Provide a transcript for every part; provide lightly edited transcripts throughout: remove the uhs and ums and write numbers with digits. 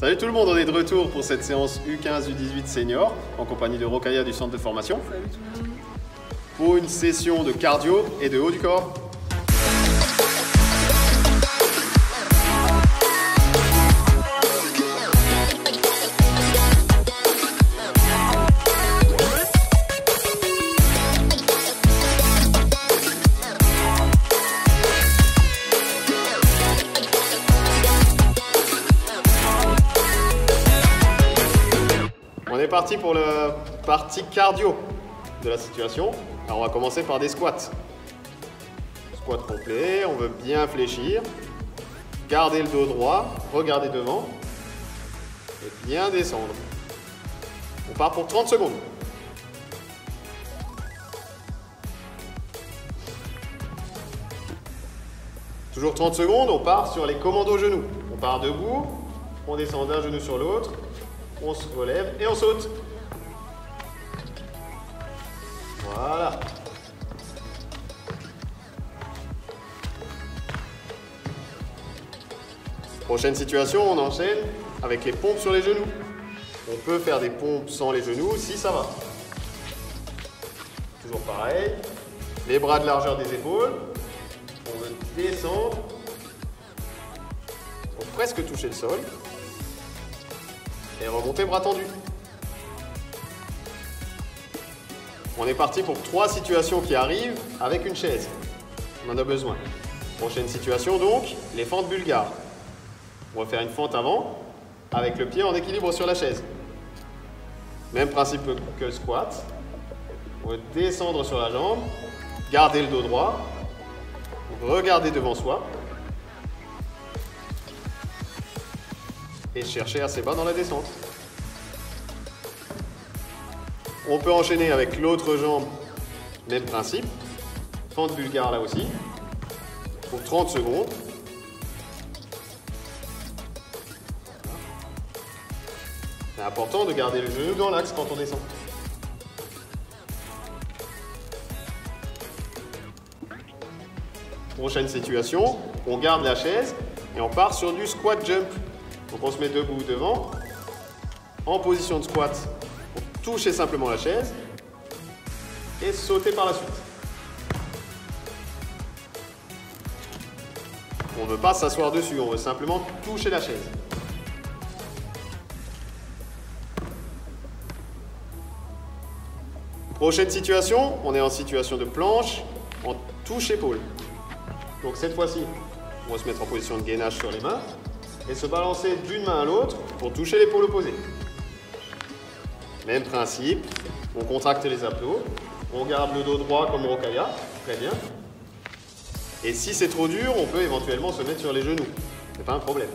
Salut tout le monde, on est de retour pour cette séance U15 U18 senior en compagnie de Rokhaya du centre de formation. Salut tout le monde. Pour une session de cardio et de haut du corps. On est parti pour la partie cardio de la situation. Alors on va commencer par des squats. Squat complet, on veut bien fléchir, garder le dos droit, regarder devant et bien descendre. On part pour 30 secondes. Toujours 30 secondes, on part sur les commandos genoux. On part debout, on descend d'un genou sur l'autre, on se relève et on saute. Voilà. Prochaine situation, on enchaîne avec les pompes sur les genoux. On peut faire des pompes sans les genoux si ça va. Toujours pareil. Les bras de largeur des épaules. On veut descendre. Pour presque toucher le sol. Et remonter bras tendus. On est parti pour 3 situations qui arrivent avec une chaise. On en a besoin. Prochaine situation donc, les fentes bulgares. On va faire une fente avant avec le pied en équilibre sur la chaise. Même principe que le squat. On va descendre sur la jambe, garder le dos droit, regarder devant soi et chercher assez bas dans la descente. On peut enchaîner avec l'autre jambe, même principe. Fente bulgare là aussi, pour 30 secondes. C'est important de garder le genou dans l'axe quand on descend. Prochaine situation, on garde la chaise et on part sur du squat jump. Donc on se met debout devant, en position de squat. Toucher simplement la chaise et sauter par la suite. On ne veut pas s'asseoir dessus, on veut simplement toucher la chaise. Prochaine situation, on est en situation de planche en touche épaule. Donc cette fois-ci, on va se mettre en position de gainage sur les mains et se balancer d'une main à l'autre pour toucher l'épaule opposée. Même principe, on contracte les abdos, on garde le dos droit comme Rokhaya, très bien. Et si c'est trop dur, on peut éventuellement se mettre sur les genoux, c'est pas un problème.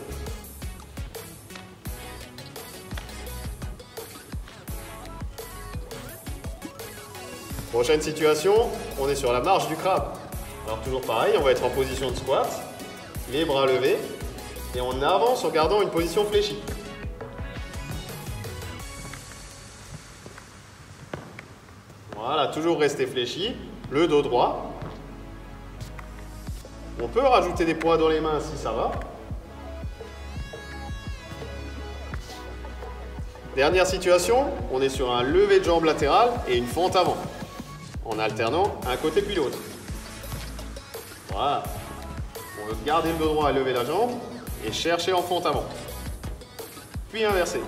Prochaine situation, on est sur la marche du crabe. Alors toujours pareil, on va être en position de squat, les bras levés, et on avance en gardant une position fléchie. Voilà, toujours rester fléchi, le dos droit. On peut rajouter des poids dans les mains si ça va. Dernière situation, on est sur un lever de jambe latéral et une fente avant, en alternant un côté puis l'autre. Voilà. On veut garder le dos droit et lever la jambe et chercher en fente avant. Puis inverser.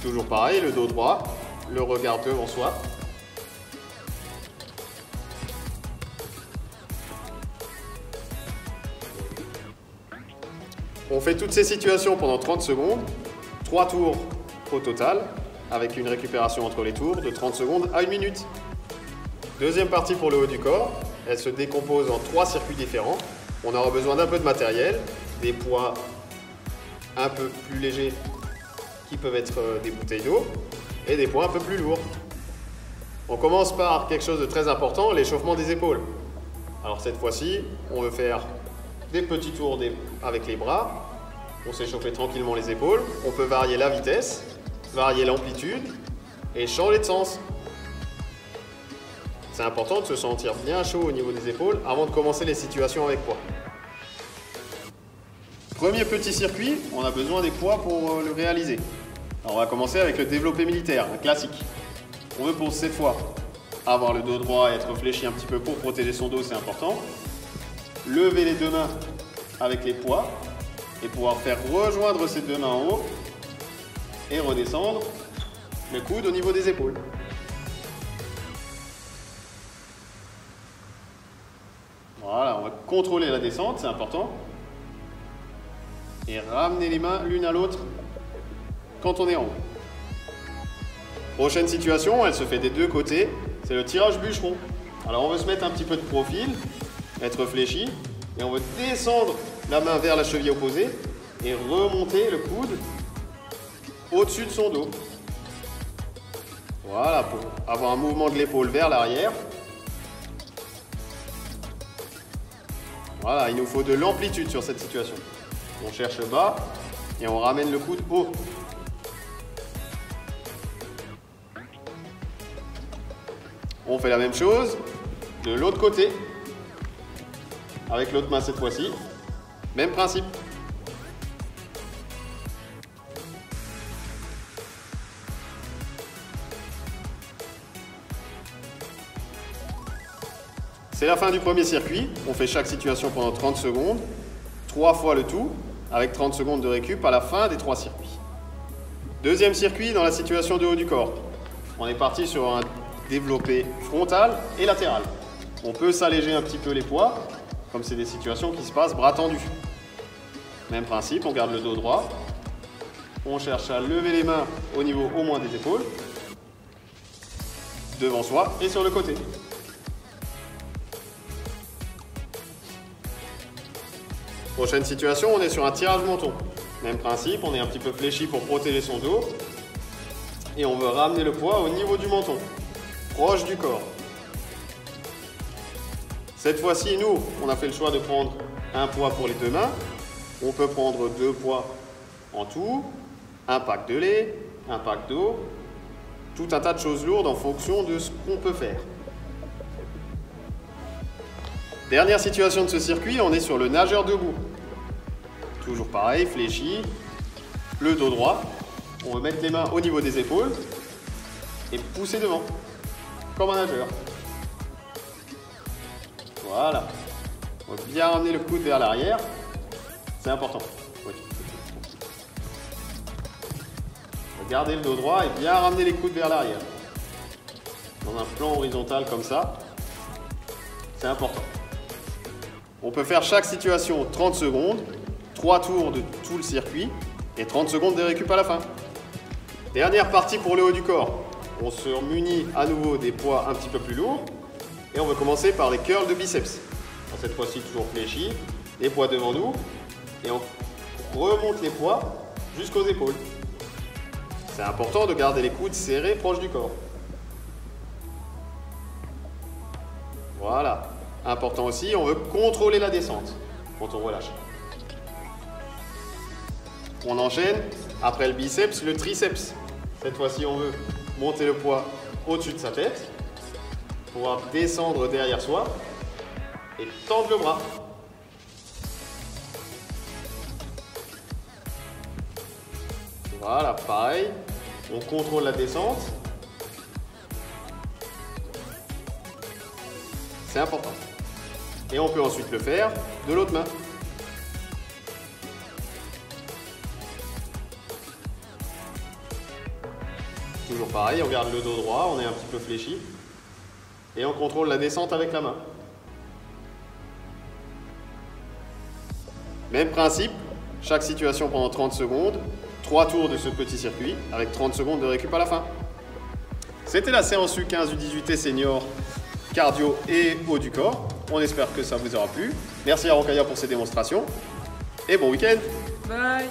Toujours pareil, le dos droit, le regard devant soi. On fait toutes ces situations pendant 30 secondes, 3 tours au total, avec une récupération entre les tours de 30 secondes à 1 minute. Deuxième partie pour le haut du corps, elle se décompose en 3 circuits différents. On aura besoin d'un peu de matériel, des poids un peu plus légers qui peuvent être des bouteilles d'eau et des poids un peu plus lourds. On commence par quelque chose de très important, l'échauffement des épaules. Alors cette fois-ci, on veut faire des petits tours avec les bras. On s'échauffer tranquillement les épaules. On peut varier la vitesse, varier l'amplitude et changer de sens. C'est important de se sentir bien chaud au niveau des épaules avant de commencer les situations avec poids. Premier petit circuit, on a besoin des poids pour le réaliser. Alors on va commencer avec le développé militaire, un classique. On veut pour cette fois avoir le dos droit et être fléchi un petit peu pour protéger son dos, c'est important. Lever les deux mains avec les poids et pouvoir faire rejoindre ces deux mains en haut et redescendre le coude au niveau des épaules. Voilà, on va contrôler la descente, c'est important. Et ramener les mains l'une à l'autre quand on est en haut. Prochaine situation, elle se fait des deux côtés, c'est le tirage bûcheron. Alors on veut se mettre un petit peu de profil, être fléchi, et on veut descendre la main vers la cheville opposée et remonter le coude au-dessus de son dos. Voilà, pour avoir un mouvement de l'épaule vers l'arrière. Voilà, il nous faut de l'amplitude sur cette situation. On cherche bas et on ramène le coude haut. On fait la même chose de l'autre côté, avec l'autre main cette fois-ci. Même principe. C'est la fin du premier circuit. On fait chaque situation pendant 30 secondes. 3 fois le tout, avec 30 secondes de récup à la fin des 3 circuits. Deuxième circuit dans la situation de haut du corps. On est parti sur un développé frontal et latéral. On peut s'alléger un petit peu les poids, comme c'est des situations qui se passent bras tendus. Même principe, on garde le dos droit. On cherche à lever les mains au niveau au moins des épaules, devant soi et sur le côté. Prochaine situation, on est sur un tirage menton. Même principe, on est un petit peu fléchi pour protéger son dos. Et on veut ramener le poids au niveau du menton, proche du corps. Cette fois-ci, nous, on a fait le choix de prendre un poids pour les deux mains. On peut prendre 2 poids en tout, un pack de lait, un pack d'eau, tout un tas de choses lourdes en fonction de ce qu'on peut faire. Dernière situation de ce circuit, on est sur le nageur debout. Toujours pareil, fléchi, le dos droit. On va mettre les mains au niveau des épaules et pousser devant, comme un nageur. Voilà. On va bien ramener le coude vers l'arrière. C'est important. Oui. On va garder le dos droit et bien ramener les coudes vers l'arrière. Dans un plan horizontal comme ça. C'est important. On peut faire chaque situation 30 secondes, 3 tours de tout le circuit et 30 secondes de récup à la fin. Dernière partie pour le haut du corps. On se munit à nouveau des poids un petit peu plus lourds et on va commencer par les curls de biceps. Alors cette fois-ci toujours fléchi, les poids devant nous et on remonte les poids jusqu'aux épaules. C'est important de garder les coudes serrés proches du corps. Voilà. Important aussi, on veut contrôler la descente quand on relâche. On enchaîne, après le biceps, le triceps. Cette fois-ci, on veut monter le poids au-dessus de sa tête, pouvoir descendre derrière soi et tendre le bras. Voilà, pareil, on contrôle la descente. C'est important. Et on peut ensuite le faire de l'autre main. Toujours pareil, on garde le dos droit, on est un petit peu fléchi. Et on contrôle la descente avec la main. Même principe, chaque situation pendant 30 secondes, 3 tours de ce petit circuit avec 30 secondes de récup à la fin. C'était la séance U15 U18 et senior cardio et haut du corps. On espère que ça vous aura plu. Merci à Rokhaya pour ces démonstrations et bon week-end. Bye.